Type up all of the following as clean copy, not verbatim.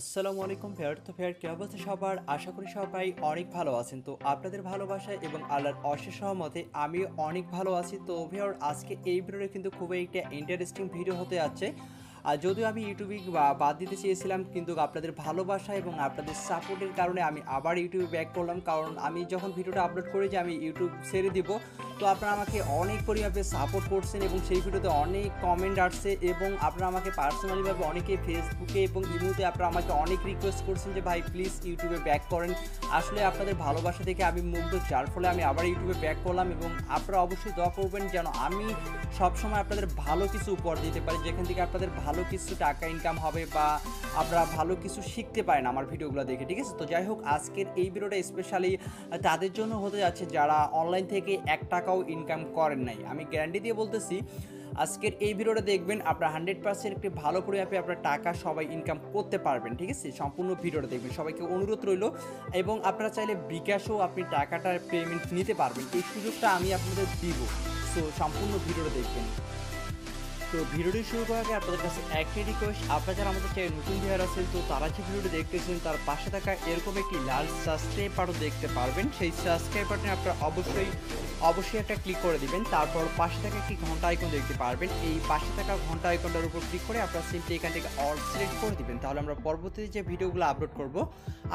আসসালামু আলাইকুম ফেয়ার তো ফেয়ার কি অবস্থা সবার আশা করি সবাই অনেক ভালো আছেন। তো আপনাদের ভালোবাসায় এবং আল্লাহর অশেষ সহমতে আমিও অনেক ভালো আছি। তো ফেয়ার আজকে এই ভিডিওটা কিন্তু খুবই একটা ইন্টারেস্টিং ভিডিও হতে যাচ্ছে। আর যদিও আমি ইউটিউবে বাদ দিতে চেয়েছিলাম, কিন্তু আপনাদের ভালোবাসা এবং আপনাদের সাপোর্টের কারণে আমি আবার ইউটিউবে ব্যাক করলাম। কারণ আমি যখন ভিডিওটা আপলোড করি যে আমি ইউটিউব ছেড়ে দিব, তো আপনারা আমাকে অনেক পরিমাণে সাপোর্ট করছেন এবং সেই ভিডিওতে অনেক কমেন্ট আসছে এবং আপনারা আমাকে পার্সোনালিভাবে অনেকে ফেসবুকে এবং ইমোতে আপনারা আমাকে অনেক রিকোয়েস্ট করছেন যে ভাই প্লিজ ইউটিউবে ব্যাক করেন। আসলে আপনাদের ভালোবাসা থেকে আমি মুগ্ধ, যার ফলে আমি আবার ইউটিউবে ব্যাক করলাম এবং আপনারা অবশ্যই দোয়া করবেন যেন আমি সবসময় আপনাদের ভালো কিছু উপহার দিতে পারি, যেখান থেকে আপনাদের ভালো কিছু টাকা ইনকাম হবে বা আপনারা ভালো কিছু শিখতে পারেন আমার ভিডিওগুলো দেখে। ঠিক আছে, তো যাই হোক আজকের এই ভিডিওটা স্পেশালি তাদের জন্য হতে যাচ্ছে যারা অনলাইন থেকে 1 টাকাও ইনকাম করেন নাই। আমি গ্যারান্টি দিয়ে বলতেছি, আজকের এই ভিডিওটা দেখবেন আপনার 100% একটি ভালো করে অ্যাপে আপনার টাকা সবাই ইনকাম করতে পারবেন। ঠিক আছে, সম্পূর্ণ ভিডিওটা দেখবেন, সবাইকে অনুরোধ রইল। এবং আপনারা চাইলে বিকাশও আপনি টাকাটার পেমেন্ট নিতে পারবেন, এই সুযোগটা আমি আপনাদের দিব। সো সম্পূর্ণ ভিডিওটা দেখবেন। তো ভিডিওটি শুরু করার আগে আপনাদের কাছে একটাই রিকোয়েস্ট, আপনারা যারা আমাদের চ্যানেল নতুন ভিউয়ার আছেন, তো তারা যে ভিডিওটি দেখতেছেন তার পাশে থাকা এরকম একটি লাল সাবস্ক্রাইব বাটন দেখতে পারবেন। সেই সাবস্ক্রাইব বাটনে আপনারা অবশ্যই একটা ক্লিক করে দিবেন। তারপর পাশে থাকা একটি ঘন্টা আইকন দেখতে পারবেন। এই পাশে থাকা ঘন্টা আইকনটার উপর ক্লিক করে আপনারা সিম্পলি এখান থেকে অল সিলেক্ট করে দিবেন। তাহলে আমরা পরবর্তীতে যে ভিডিওগুলো আপলোড করব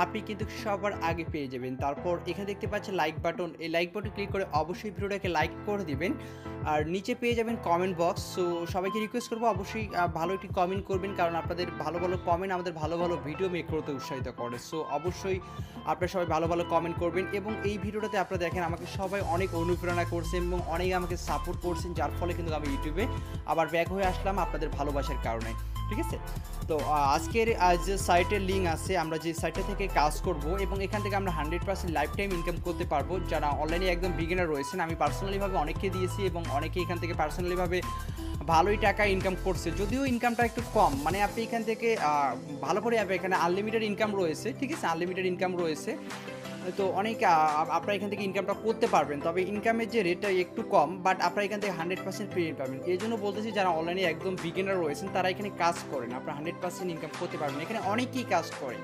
আপনি কিন্তু সবার আগে পেয়ে যাবেন। তারপর এখানে দেখতে পাচ্ছেন লাইক বাটন, এই লাইক বাটন ক্লিক করে অবশ্যই ভিডিওটাকে লাইক করে দিবেন। আর নিচে পেয়ে যাবেন কমেন্ট বক্স। সো সবাইকে রিকোয়েস্ট করবো অবশ্যই ভালো একটি কমেন্ট করবেন, কারণ আপনাদের ভালো ভালো কমেন্ট আমাদের ভালো ভালো ভিডিও মেক করতে উৎসাহিত করে। সো অবশ্যই আপনারা সবাই ভালো ভালো কমেন্ট করবেন। এবং এই ভিডিওটাতে আপনারা দেখেন আমাকে সবাই অনেক অনুপ্রেরণা করছেন এবং অনেক আমাকে সাপোর্ট করছেন, যার ফলে কিন্তু আমি ইউটিউবে আবার ব্যাক হয়ে আসলাম আপনাদের ভালোবাসার কারণে। ঠিক আছে, তো আজকের যে সাইটের লিঙ্ক আছে, আমরা যে সাইটটা থেকে কাজ করব এবং এখান থেকে আমরা 100% লাইফ টাইম ইনকাম করতে পারবো। যারা অনলাইনে একদম বিগিনার রয়েছেন, আমি পার্সোনালিভাবে অনেককে দিয়েছি এবং অনেকে এখান থেকে পার্সোনালিভাবে ভালোই টাকা ইনকাম করছে, যদিও ইনকামটা একটু কম। মানে আপনি এখান থেকে ভালো করে অ্যাপে এখানে আনলিমিটেড ইনকাম রয়েছে। ঠিক আছে, আনলিমিটেড ইনকাম রয়েছে, তো অনেক আপনারা এখান থেকে ইনকামটা করতে পারবেন। তবে ইনকামের যে রেটটা একটু কম, বাট আপনারা এখান থেকে 100% পেমেন্ট পাবেন। এই জন্য বলতেছি যারা অনলাইনে একদম বিগিনার রয়েছেন তারা এখানে কাজ করেন, আপনারা 100% ইনকাম করতে পারবেন। এখানে অনেকেই কাজ করে,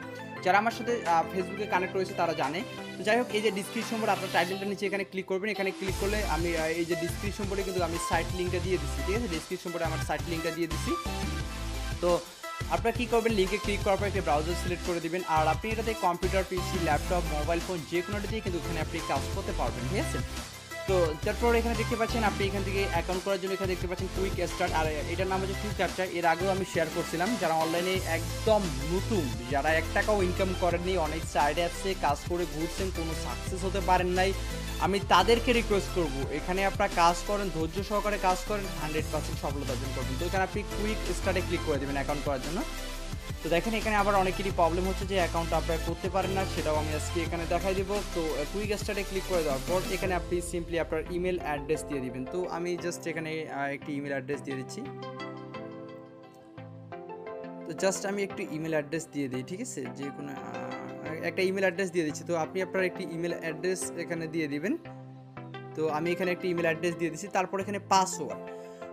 যারা আমার সাথে ফেসবুকে কানেক্ট রয়েছে তারা জানে। তো যাই হোক, এই যে ডিসক্রিপশন বোর্ড, আপনার টাইটেলটা নিচে এখানে ক্লিক করবেন। এখানে ক্লিক করলে আমি এই যে ডিসক্রিপশন বোর্ডে কিন্তু আমি সাইট লিঙ্কটা দিয়ে দিচ্ছি। ঠিক আছে, ডিসক্রিপশন বোর্ডে আমার সাইট লিঙ্কটা দিয়ে দিচ্ছি। তো আপনারা কী করবেন, লিঙ্কে ক্লিক করার পর একটি ব্রাউজার সিলেক্ট করে দিবেন। আর আপনি এটাতে কম্পিউটার, পিসি, ল্যাপটপ, মোবাইল ফোন যে কোনোটা দিয়ে কিন্তু এখানে আপনি কাজ করতে পারবেন। ঠিক আছে, তো তারপর এখানে দেখতে পাচ্ছেন আপনি এখান থেকে অ্যাকাউন্ট করার জন্য এখানে দেখতে পাচ্ছেন কুইক স্টার্ট। আর এটার নাম হচ্ছে কুইক ক্যাপচার। এর আগেও আমি শেয়ার করছিলাম, যারা অনলাইনে একদম নতুন, যারা 1 টাকাও ইনকাম করেননি, অনেক সাইড অ্যাপসে কাজ করে ঘুরছেন, কোনো সাকসেস হতে পারেন নাই, আমি তাদেরকে রিকোয়েস্ট করব এখানে আপনারা কাজ করেন, ধৈর্য সহকারে কাজ করেন, 100% সফলতা অর্জন করবেন। তো এখানে আপনি কুইক স্টার্টে ক্লিক করে দেবেন অ্যাকাউন্ট করার জন্য। তো দেখেন এখানে আবার অনেকেরই প্রবলেম হচ্ছে যে অ্যাকাউন্ট আপনারা করতে পারেন না, সেটাও আমি আজকে এখানে দেখাই দেবো। তো কুইক স্টার্টে ক্লিক করে দেওয়ার পর এখানে আপনি সিম্পলি আপনার ইমেল অ্যাড্রেস দিয়ে দিবেন। তো আমি জাস্ট এখানে একটি ইমেল অ্যাড্রেস দিয়ে দিচ্ছি। তো জাস্ট আমি একটু ইমেল অ্যাড্রেস দিয়ে দিই। ঠিক আছে, যে কোনো একটা ইমেল অ্যাড্রেস দিয়ে দিচ্ছি। তো আপনি আপনার একটি ইমেল অ্যাড্রেস এখানে দিয়ে দিবেন। তো আমি এখানে একটি ইমেল অ্যাড্রেস দিয়ে দিচ্ছি। তারপর এখানে পাসওয়ার্ড,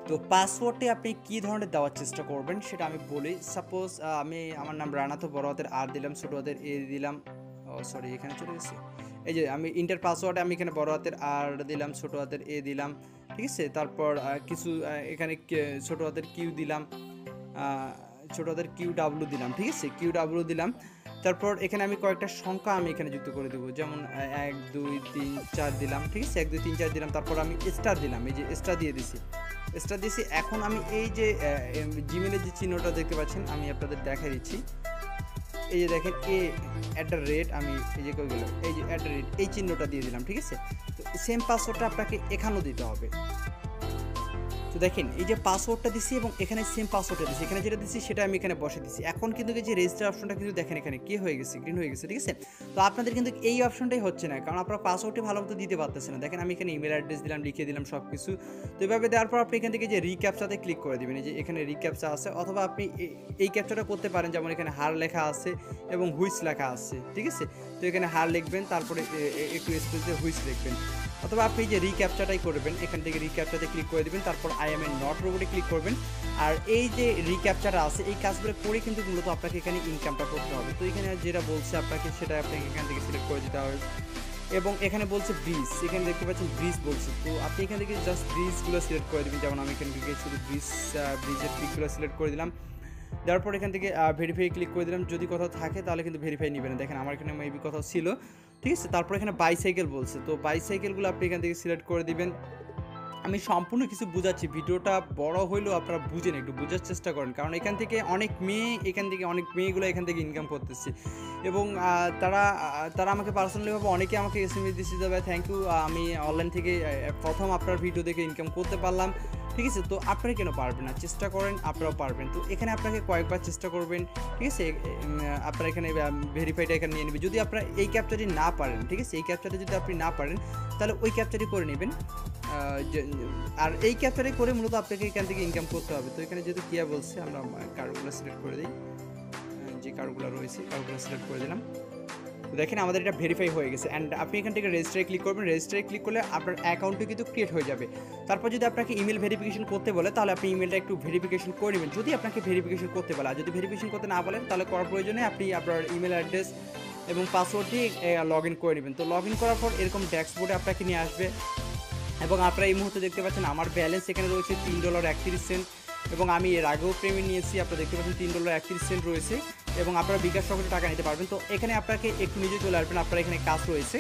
তো পাসওয়ার্ডে আপনি কী ধরনের দেওয়ার চেষ্টা করবেন সেটা আমি বলি। সাপোজ আমি আমার নাম রানা, তো বড় হাতের আর দিলাম, ছোটো হাতের এ দিলাম। সরি, এখানে চলে গেছে। এই যে আমি ইন্টার পাসওয়ার্ডে আমি এখানে বড় হাতের আর দিলাম, ছোটো হাতের এ দিলাম। ঠিক আছে, তারপর কিছু এখানে ছোটো হাতের কিউ দিলাম, ছোটো হাতের কিউ ডাব্লু দিলাম। ঠিক আছে, কিউ ডাব্লু দিলাম। তারপর এখানে আমি কয়েকটা সংখ্যা আমি এখানে যুক্ত করে দেবো, যেমন 1 2 3 4 দিলাম। ঠিক আছে, 1 2 3 4 দিলাম। তারপর আমি স্টার দিলাম, এই যে স্টার দিয়ে দিছি, স্টার দিয়েছি। এখন আমি এই যে জিমেলের যে চিহ্নটা দেখতে পাচ্ছেন আমি আপনাদের দেখাই দিচ্ছি। এই যে দেখেন @, আমি এই যে কই গেল, এই যে @, এই চিহ্নটা দিয়ে দিলাম। ঠিক আছে, তো সেম পাসওয়ার্ডটা আপনাকে এখানেও দিতে হবে। তো দেখেন এই যে পাসওয়ার্ডটা দিছি এবং এখানে সেম পাসওয়ার্ডটা দিছি, এখানে যেটা দিছি সেটা আমি এখানে বসে দিছি। এখন কিন্তু এই যে রেজিস্টার অপশনটা কিন্তু দেখেন এখানে কি হয়ে গেছে, গ্রিন হয়ে গেছে। ঠিক আছে, তো আপনাদের কিন্তু এই অপশনটাই হচ্ছে না, কারণ আপনারা পাসওয়ার্ডটি ভালো মতো দিতে পারতেছেন না। দেখেন আমি এখানে ইমেল অ্যাড্রেস দিলাম, লিখে দিলাম সব কিছু। তো এইভাবে দেওয়ার পর আপনি এখান থেকে যে রিক্যাপচাতে ক্লিক করে দেবেন। এই যে এখানে রিক্যাপচা আছে, অথবা আপনি এই ক্যাপচাটা করতে পারেন, যেমন এখানে হার লেখা আছে এবং হুইস লেখা আছে। ঠিক আছে, তো এখানে হার লিখবেন, তারপরে একটু স্পেস দিয়ে হুইস লিখবেন। অথবা আপনি যে রিক্যাপচাটাই করবেন, এখান থেকে রিক্যাপচাতে ক্লিক করে দেবেন। তারপর আই এম এ নট রোবটে ক্লিক করবেন। আর এই যে রিক্যাপচারটা আছে এই কাজগুলো করে কিন্তু মূলত আপনাকে এখানে ইনকামটা করতে হবে। তো এখানে যেটা বলছে আপনাকে সেটা আপনাকে এখান থেকে সিলেক্ট করে দিতে হবে। এবং এখানে বলছে ব্রিজ, এখানে দেখতে পাচ্ছেন ব্রিজ বলছে, তো আপনি এখান থেকে জাস্ট ব্রিজগুলো সিলেক্ট করে দেবেন। যেমন আমি এখান থেকে শুধু ব্রিজের পিকগুলো সিলেক্ট করে দিলাম, দেওয়ার পর এখান থেকে ভেরিফাই ক্লিক করে দিলাম। যদি কোথাও থাকে তাহলে কিন্তু ভেরিফাই নেবে না, দেখেন আমার এখানে মেবি কোথাও ছিল, ঠিক আছে। তারপর এখানে বাইসাইকেল বলছে, তো বাইসাইকেলগুলো আপনি এখান থেকে সিলেক্ট করে দিবেন। আমি সম্পূর্ণ কিছু বুঝাচ্ছি, ভিডিওটা বড় হইলেও আপনারা বুঝেন, একটু বোঝার চেষ্টা করেন, কারণ এখান থেকে অনেক মেয়েগুলো এখান থেকে ইনকাম করতেছে। এবং তারা আমাকে পার্সোনালিভাবে অনেকে আমাকে এসএমএস দিচ্ছে যে ভাই থ্যাংক ইউ, আমি অনলাইন থেকে প্রথম আপনার ভিডিও দেখে ইনকাম করতে পারলাম, ঠিক আছে। তো আপনারা কেন পারবেন না, চেষ্টা করেন, আপনারাও পারবেন। তো এখানে আপনাকে কয়েকবার চেষ্টা করবেন, ঠিক আছে। আপনারা এখানে ভেরিফাইটা এখানে নিয়ে নেবেন। যদি আপনারা এই ক্যাপচারটি না পারেন, ঠিক আছে, এই ক্যাপচারটি যদি আপনি না পারেন তাহলে ওই ক্যাপচারটি করে নেবেন। আর এই ক্যাপচারে করে মূলত আপনাকে এখান থেকে ইনকাম করতে হবে। তো এখানে যেহেতু কিয়া বলছে আমরা কার্ডগুলো সিলেক্ট করে দিই, যে কার্ডগুলো রয়েছে কার্ডগুলো সিলেক্ট করে দিলাম। তো দেখেন আমাদের এটা ভেরিফাই হয়ে গেছে। অ্যান্ড আপনি এখান থেকে রেজিস্টারে ক্লিক করবেন, রেজিস্টারে ক্লিক করলে আপনার অ্যাকাউন্টটি কিন্তু ক্রিয়েট হয়ে যাবে। তারপর যদি আপনাকে ইমেল ভেরিফিকেশন করতে বলে তাহলে আপনি ইমেলটা একটু ভেরিফিকেশন করে নেবেন, যদি আপনাকে ভেরিফিকেশন করতে বলে। আর যদি ভেরিফিকেশন করতে না বলেন তাহলে করার প্রয়োজনে আপনি আপনার ইমেল অ্যাড্রেস এবং পাসওয়ার্ড দিয়ে লগ ইন করে নেবেন। তো লগ ইন করার পর এরকম ড্যাশবোর্ডে আপনাকে নিয়ে আসবে, এবং আপনারা এই মুহূর্তে দেখতে পাচ্ছেন আমার ব্যালেন্স এখানে রয়েছে $3.31, এবং আমি এর আগেও পেমেন্ট নিয়েছি, আপনারা দেখতে পাচ্ছেন $3.31 রয়েছে, এবং আপনারা বিকাশ সহজে টাকা নিতে পারবেন। তো এখানে আপনাকে একটু নিজে চলে আসবেন, আপনার এখানে কাজ রয়েছে,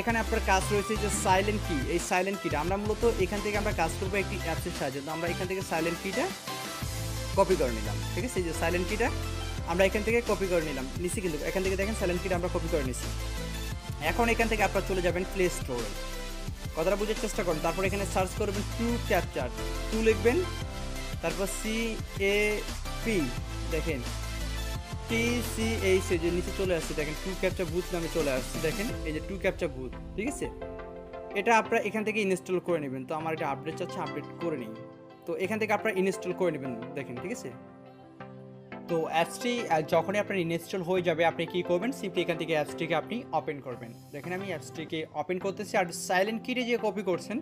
এখানে আপনার কাজ রয়েছে যে সাইলেন্ট কি, এই সাইলেন্ট কিটা আমরা মূলত এখান থেকে আমরা কাজ করবো একটি অ্যাপসের সাহায্যে। তো আমরা এখান থেকে সাইলেন্ট কিটা কপি করে নিলাম, ঠিক আছে। এই যে সাইলেন্ট কিটা আমরা এখান থেকে কপি করে নিছি, কিন্তু এখান থেকে দেখেন সাইলেন্ট কিটা আমরা কপি করে নিছি। এখন এখান থেকে আপনারা চলে যাবেন প্লে স্টোরে, কথাটা বোঝার চেষ্টা করুন। তারপর এখানে সার্চ করবেন টু ক্যাপচার, টু লিখবেন, তারপর CAP, দেখেন TCH যে নিচে চলে আসছে, দেখেন টু ক্যাপচার বুথ নামে চলে আসছে, দেখেন এই যে টু ক্যাপচার বুথ, ঠিক আছে। এটা আপনারা এখান থেকে ইনস্টল করে নেবেন। তো আমার এটা আপডেট চাচ্ছে, আপডেট করে নিই। তো এখান থেকে আপনারা ইনস্টল করে নেবেন, দেখেন, ঠিক আছে। তো অ্যাপসটি যখনই আপনার ইনস্টল হয়ে যাবে আপনি কী করবেন, সিম্পলি এখান থেকে অ্যাপসটিকে আপনি ওপেন করবেন। দেখেন আমি অ্যাপসটিকে ওপেন করতেছি। আর সাইলেন্ট কিটে যে কপি করছেন,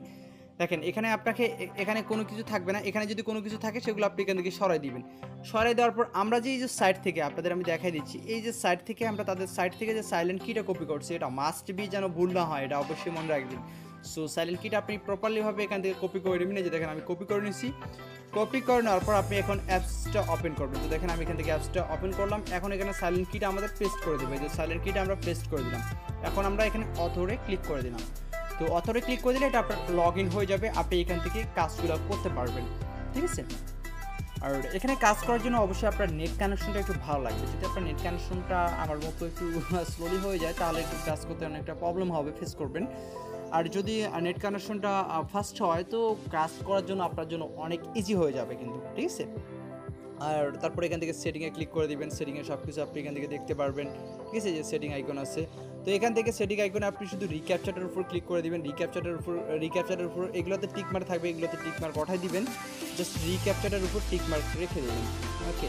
দেখেন এখানে আপনাকে এখানে কোনো কিছু থাকবে না, এখানে যদি কোনো কিছু থাকে সেগুলো আপনি এখান থেকে সরাই দিবেন। সরাই দেওয়ার পর আমরা যে এই যে সাইট থেকে আপনাদের আমি দেখাই দিচ্ছি, এই যে সাইট থেকে আমরা তাদের সাইট থেকে যে সাইলেন্ট কিটা কপি করছি, এটা মাস্ট বি যেন ভুল না হয়, এটা অবশ্যই মনে রাখবেন। সো সাইলেন্ট কিটা আপনি প্রপারলিভাবে এখান থেকে কপি করে নেবেন। এই যে দেখেন আমি কপি করে নিয়েছি, কপি করে নেওয়ার পর আপনি এখন অ্যাপসটা ওপেন করবেন। তো দেখেন আমি এখান থেকে অ্যাপসটা ওপেন করলাম। এখন এখানে সাইলেন্ট কিটা আমাদের পেস্ট করে দেবে, এই যে সাইলেন্ট কিটা আমরা পেস্ট করে দিলাম। এখন আমরা এখানে অথরে ক্লিক করে দিলাম। তো অথরে ক্লিক করে দিলে এটা আপনার লগ ইন হয়ে যাবে, আপনি এখান থেকে কাজগুলো করতে পারবেন, ঠিক আছে। আর এখানে কাজ করার জন্য অবশ্যই আপনার নেট কানেকশনটা একটু ভালো লাগবে। যদি আপনার নেট কানেকশনটা আমার মতো একটু স্লোলি হয়ে যায় তাহলে একটু কাজ করতে অনেকটা প্রবলেম হবে, ফেস করবেন। আর যদি নেট কানেকশনটা ফাস্ট হয় তো কাজ করার জন্য আপনার জন্য অনেক ইজি হয়ে যাবে কিন্তু, ঠিক আছে। আর তারপরে এখান থেকে সেটিংয়ে ক্লিক করে দিবেন, সেটিংয়ে সব কিছু আপনি এখান থেকে দেখতে পারবেন, ঠিক আছে। যে সেটিং আইকন আছে, তো এখান থেকে সেটিং আইকনে আপনি শুধু রিক্যাপচারের উপর ক্লিক করে দিবেন। রিক্যাপচারের উপর এগুলোতে টিক মার্ক থাকবে, এগুলোতে টিক মার্ক পাঠিয়ে দিবেন, জাস্ট রিক্যাপচারের উপর টিক মার্ক রেখে দেবেন, ওকে।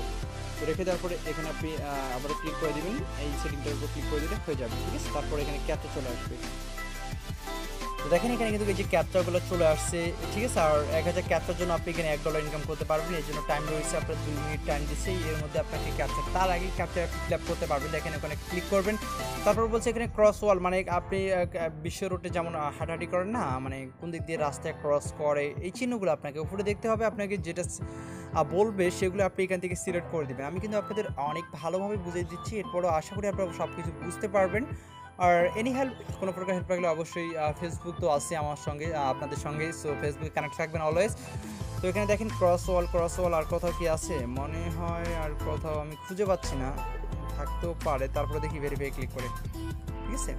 তো রেখে দেওয়ার পরে এখানে আপনি আবারও ক্লিক করে দিবেন, এই সেটিংটার উপর ক্লিক করে দিলে হয়ে যাবে, ঠিক আছে। তারপরে এখানে ক্যাপচা চলে আসবে। তো দেখেন এখানে কিন্তু এই যে ক্যাপচাগুলো চলে আসছে, ঠিক আছে। আর 1000 ক্যাপচার জন্য আপনি এখানে $1 ইনকাম করতে পারবেন। এর জন্য টাইম রয়েছে আপনার 2 মিনিট টাইম দিচ্ছে, এর মধ্যে আপনাকে ক্যাপচার তার আগে ক্যাপচার ফিল আপ করতে পারবেন। দেখেন ওখানে ক্লিক করবেন, তারপর বলছে এখানে ক্রস ওয়াল, মানে আপনি বিশ্ব রোডে যেমন হাঁটাহাঁটি করেন না, মানে কোন দিক দিয়ে রাস্তায় ক্রস করে, এই চিহ্নগুলো আপনাকে উপরে দেখতে হবে। আপনাকে যেটা বলবে সেগুলো আপনি এখান থেকে সিলেক্ট করে দেবেন। আমি কিন্তু আপনাদের অনেক ভালোভাবে বুঝিয়ে দিচ্ছি, এরপরও আশা করি আপনারা সব কিছু বুঝতে পারবেন। আর এনি হেল্প, কোনো প্রকার হেল্প লাগলে অবশ্যই ফেসবুক তো আছে আমার সঙ্গে, আপনাদের সঙ্গে, সো ফেসবুকে কানেক্ট থাকবেন অলওয়েজ। তো এখানে দেখেন ক্রস ওয়াল আর কোথাও কি আছে মনে হয়, আর কোথাও আমি খুঁজে পাচ্ছি না, থাকতেও পারে। তারপরে দেখি ভেরিফাই ক্লিক করে, ঠিক আছে।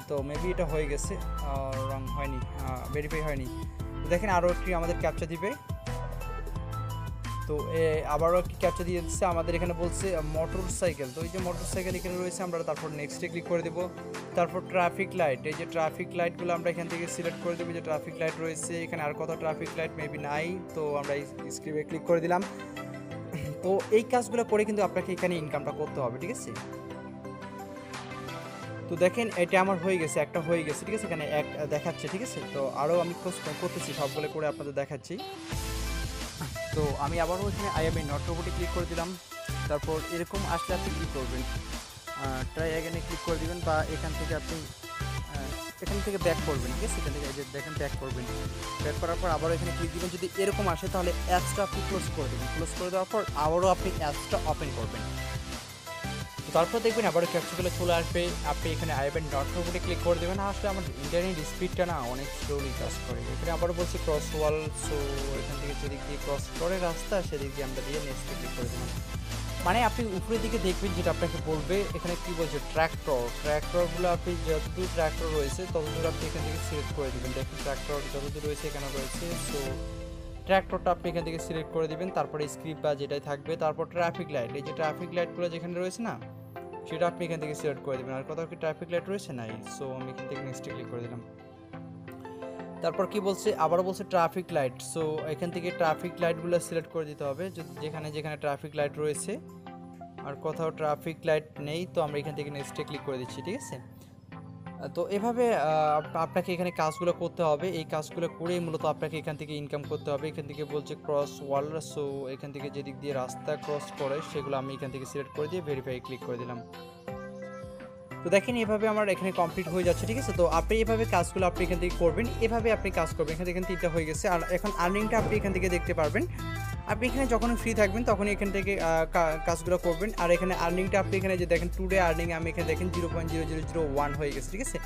তো মেবি এটা হয়ে গেছে, রং হয়নি, ভেরিফাই হয়নি। তো দেখেন আরও একটি আমাদের ক্যাপচা দিবে। তো আবারও একটি ক্যাপচা দিয়ে দিচ্ছে আমাদের। এখানে বলছে মোটর সাইকেল, তো এই যে মোটর সাইকেল এখানে রয়েছে, আমরা তারপর নেক্সটে ক্লিক করে দেবো। তারপর ট্রাফিক লাইট, এই যে ট্রাফিক লাইটগুলো আমরা এখান থেকে সিলেক্ট করে দেবো, যে ট্রাফিক লাইট রয়েছে এখানে, আর কত ট্রাফিক লাইট মেবি নাই, তো আমরা এই স্ক্রিনে ক্লিক করে দিলাম। তো এই কাজগুলো করে কিন্তু আপনাকে এখানে ইনকামটা করতে হবে, ঠিক আছে। তো দেখেন এটা আমার হয়ে গেছে, একটা হয়ে গেছে, ঠিক আছে, এখানে এক দেখাচ্ছে, ঠিক আছে। তো আরও আমি খোঁজ করতেছি, সবগুলো করে আপনাদের দেখাচ্ছি। তো তো আমি আবারও এখানে আই এম এ নট রোবটে ক্লিক করে দিলাম। তারপর এরকম আসলে আপনি কী করবেন, ট্রাই অ্যাগেনে ক্লিক করে দিবেন, বা এখান থেকে আপনি এখান থেকে ব্যাক করবেন। ঠিক আছে, এখান থেকে যে দেখেন ব্যাক করবেন, ব্যাক করার পর আবারও এখানে ক্লিক দিবেন। যদি এরকম আসে তাহলে অ্যাপসটা আপনি ক্লোজ করে দেবেন। ক্লোজ করে দেওয়ার পর আবারও আপনি অ্যাপসটা ওপেন করবেন। তো তারপর দেখবেন আবারও ক্যাপচাগুলো চলে আসবে। আপনি এখানে আইবেন ডট রোবটে ক্লিক করে দেবেন। আসলে আমার ইন্টারনেট স্পিডটা না অনেক স্লোলি কাজ করে। এখানে আবারও বলছি ক্রস ওয়াল, সো এখান থেকে যেদিক দিয়ে ক্রস করে রাস্তা সেদিক দিয়ে আমরা দিয়ে নেক্সটে ক্লিক করে দেবেন। মানে আপনি উপরের দিকে দেখবেন যেটা আপনাকে বলবে এখানে কি বলছে ট্র্যাক্টরগুলো আপনি যতদূর ট্র্যাক্টর রয়েছে ততদূর আপনি এখান থেকে সিলেক্ট করে দেবেন। দেখুন ট্র্যাক্টর যতদূর রয়েছে এখানে রয়েছে, সো ট্র্যাক্টরটা আপনি এখান থেকে সিলেক্ট করে দিবেন। তারপরে স্ক্রিপ্ট বা যেটাই থাকবে, তারপর ট্রাফিক লাইট, এই যে ট্রাফিক লাইটগুলো যেখানে রয়েছে না সেটা আপনি এখান থেকে সিলেক্ট করে দেবেন। আর কোথাও কি ট্রাফিক লাইট রয়েছে নাই, সো আমি এখান থেকে নেক্সটে ক্লিক করে দিলাম। তারপর কি বলছে, আবারও বলছে ট্রাফিক লাইট, সো এখান থেকে ট্রাফিক লাইটগুলো সিলেক্ট করে দিতে হবে যেখানে যেখানে ট্রাফিক লাইট রয়েছে। আর কোথাও ট্রাফিক লাইট নেই, তো আমরা এখান থেকে নেক্সটে ক্লিক করে দিচ্ছি। ঠিক আছে, তো এভাবে আপনাকে এখানে কাজগুলো করতে হবে। এই কাজগুলো করেই মূলত আপনাকে এখান থেকে ইনকাম করতে হবে। এখান থেকে বলছে ক্রস ওয়াল, সো এখান থেকে যেদিক দিয়ে রাস্তা ক্রস করে সেগুলো আমি এখান থেকে সিলেক্ট করে দিয়ে ভেরিফাই ক্লিক করে দিলাম। তো দেখেন এভাবে আমার এখানে কমপ্লিট হয়ে যাচ্ছে। ঠিক আছে, তো আপনি এভাবে কাজগুলো আপনি এখান থেকে করবেন, এভাবে আপনি কাজ করবেন। এখান থেকে 3টা হয়ে গেছে। আর এখন আর্নিংটা আপনি এখান থেকে দেখতে পারবেন। আপনি এখানে যখন ফ্রি থাকবেন তখনই এখান থেকে কাজগুলো করবেন। আর এখানে আর্নিংটা আপনি এখানে যে দেখেন টুডে আর্নিং আমি এখানে দেখেন 0.0001 হয়ে গেছে। ঠিক আছে,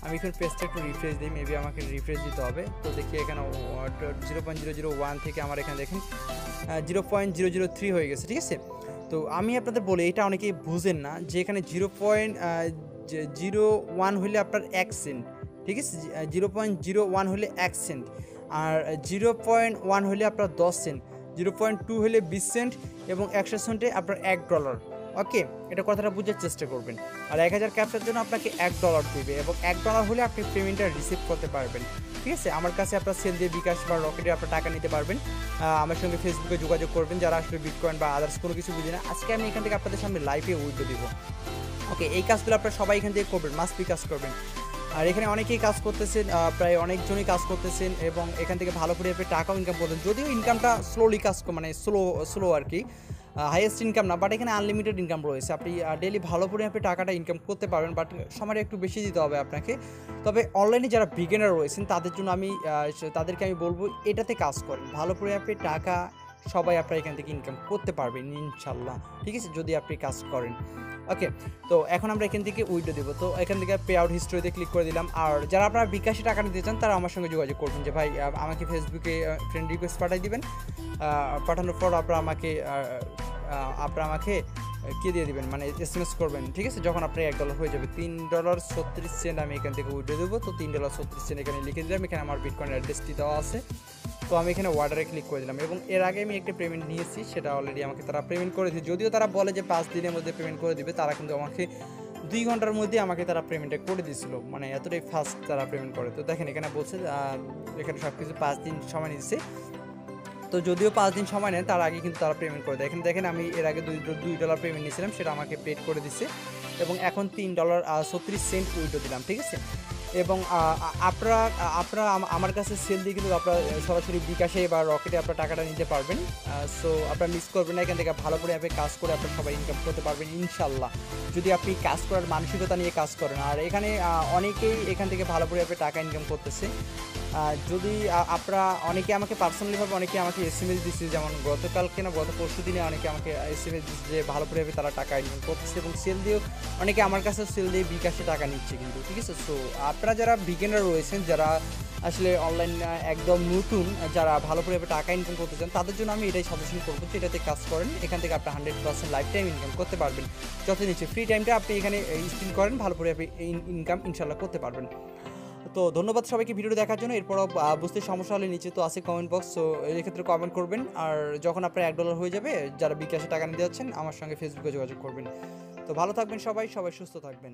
আমি এখন পেজটা একটু রিফ্রেশ দিই, মেবি আমাকে রিফ্রেশ দিতে হবে। তো দেখি এখানে 0.001 থেকে আমার এখানে দেখেন 0.003 হয়ে গেছে। ঠিক আছে, তো আমি আপনাদের বলি এটা অনেকেই বুঝেন না যে এখানে 0.01 হলে আপনার 1 সেন্ট। ঠিক আছে, 0.01 হলে 1 সেন্ট, আর 0.1 হলে আপনার 10 সেন্ট, 0.2 হলে 20 সেন্ট, এবং 100 সেন্টে আপনার $1। ওকে, এটা কথাটা বোঝার চেষ্টা করবেন। আর 1000 ক্যাপচার জন্য আপনাকে $1 দেবে, এবং $1 হলে আপনি পেমেন্টটা রিসিভ করতে পারবেন। ঠিক আছে, আমার কাছে আপনার সেল দিয়ে বিকাশ বা রকেটে আপনার টাকা নিতে পারবেন। আমার সঙ্গে ফেসবুকে যোগাযোগ করবেন যারা আসলে বিটকয়েন বা আদার্স কোনো কিছু বুঝে না। আজকে আমি এখান থেকে আপনাদের সামনে লাইভে উইথড্র দিব। ওকে, এই কাজগুলো আপনারা সবাই এখান থেকে করবেন, মাস্ট বি কাজ করবেন। আর এখানে অনেকেই কাজ করতেছেন, প্রায় অনেকজনই কাজ করতেছেন, এবং এখান থেকে ভালো করে আপনি টাকাও ইনকাম করতেন। যদিও ইনকামটা স্লোলি কাজ মানে স্লো আর কি, হাইয়েস্ট ইনকাম না, বাট এখানে আনলিমিটেড ইনকাম রয়েছে। আপনি ডেলি ভালো করে আপনি টাকাটা ইনকাম করতে পারবেন, বাট সময়টা একটু বেশি দিতে হবে আপনাকে। তবে অনলাইনে যারা বিগিনার রয়েছেন তাদের জন্য তাদেরকে আমি বলবো এটাতে কাজ করেন, ভালো করে আপনি টাকা সবাই আপনারা এখান থেকে ইনকাম করতে পারবেন ইনশাল্লাহ। ঠিক আছে, যদি আপনি কাজ করেন। ওকে, তো এখন আমরা এখান থেকে উইথড্র দেবো। তো এখান থেকে পে আউট হিস্ট্রিতে ক্লিক করে দিলাম। আর যারা আপনারা বিকাশে টাকা নিতে চান তারা আমার সঙ্গে যোগাযোগ করবেন যে ভাই আমাকে ফেসবুকে ফ্রেন্ড রিকোয়েস্ট পাঠিয়ে দিবেন। পাঠানোর পর আপনারা আমাকে কে দিয়ে দিবেন, মানে SMS করবেন। ঠিক আছে, যখন আপনার $1 হয়ে যাবে, $3.36 আমি এখান থেকে উইথড্র দেবো। তো $3.36 এখানে লিখে দিলাম। এখানে আমার বিটকয়েন অ্যাড্রেসটি দেওয়া আছে। তো আমি এখানে অর্ডারে ক্লিক করে দিলাম, এবং এর আগে আমি একটা পেমেন্ট নিয়েছি, সেটা অলরেডি আমাকে তারা পেমেন্ট করে দিয়েছে। যদিও তারা বলে যে 5 দিনের মধ্যে পেমেন্ট করে দিবে, তারা কিন্তু আমাকে 2 ঘন্টার মধ্যে আমাকে তারা পেমেন্টটা করে দিয়েছিল, মানে এতটাই ফাস্ট তারা পেমেন্ট করে। তো দেখেন এখানে বলছে এখানে সব কিছু 5 দিন সময় নিচ্ছে। তো যদিও 5 দিন সময় নেন, তার আগে কিন্তু তারা পেমেন্ট করে দেয়। এখানে দেখেন আমি এর আগে $2 পেমেন্ট নিয়েছিলাম, সেটা আমাকে পেড করে দিচ্ছে, এবং এখন $3.36 উইথড্র দিলাম। ঠিক আছে, এবং আপনারা আমার কাছে সেল দিয়ে কিন্তু আপনারা সরাসরি বিকাশে বা রকেটে আপনার টাকাটা নিতে পারবেন। সো আপনারা মিস করবেন না, এখান থেকে ভালো করে আপনি কাজ করে আপনারা সবাই ইনকাম করতে পারবেন ইনশাল্লাহ, যদি আপনি কাজ করার মানসিকতা নিয়ে কাজ করেন। আর এখানে অনেকেই এখান থেকে ভালো করে আপনি টাকা ইনকাম করতেছে। যদি আপনারা অনেকে আমাকে পার্সোনালিভাবে অনেকে আমাকে SMS দিচ্ছে, যেমন গতকালকে না গত পরশু দিনে অনেকে আমাকে SMS দিচ্ছে যে ভালো করে তারা টাকা ইনকাম করতেছে, এবং সেল দিয়েও অনেকে আমার কাছে সেল দিয়ে বিকাশে টাকা নিচ্ছে কিন্তু। ঠিক আছে, সো আপনারা যারা বিগিনার রয়েছেন, যারা আসলে অনলাইন একদম নতুন, যারা ভালো করে টাকা ইনকাম করতে চান, তাদের জন্য আমি এটাই সাজেশন করবো যে এটাতে কাজ করেন। এখান থেকে আপনি 100% লাইফ টাইম ইনকাম করতে পারবেন। যত নিচ্ছে ফ্রি টাইমটা আপনি এখানে স্পেন্ড করেন, ভালো করে আপনি ইনকাম ইনশাল্লাহ করতে পারবেন। তো ধন্যবাদ সবাইকে ভিডিওটি দেখার জন্য। এরপরও বুঝতে সমস্যা হলে নিচে তো আছে কমেন্ট বক্স, সো এক্ষেত্রে কমেন্ট করবেন। আর যখন আপনার $1 হয়ে যাবে, যারা বিকাশে টাকা নিতে যাচ্ছেন আমার সঙ্গে ফেসবুকে যোগাযোগ করবেন। তো ভালো থাকবেন সবাই সুস্থ থাকবেন।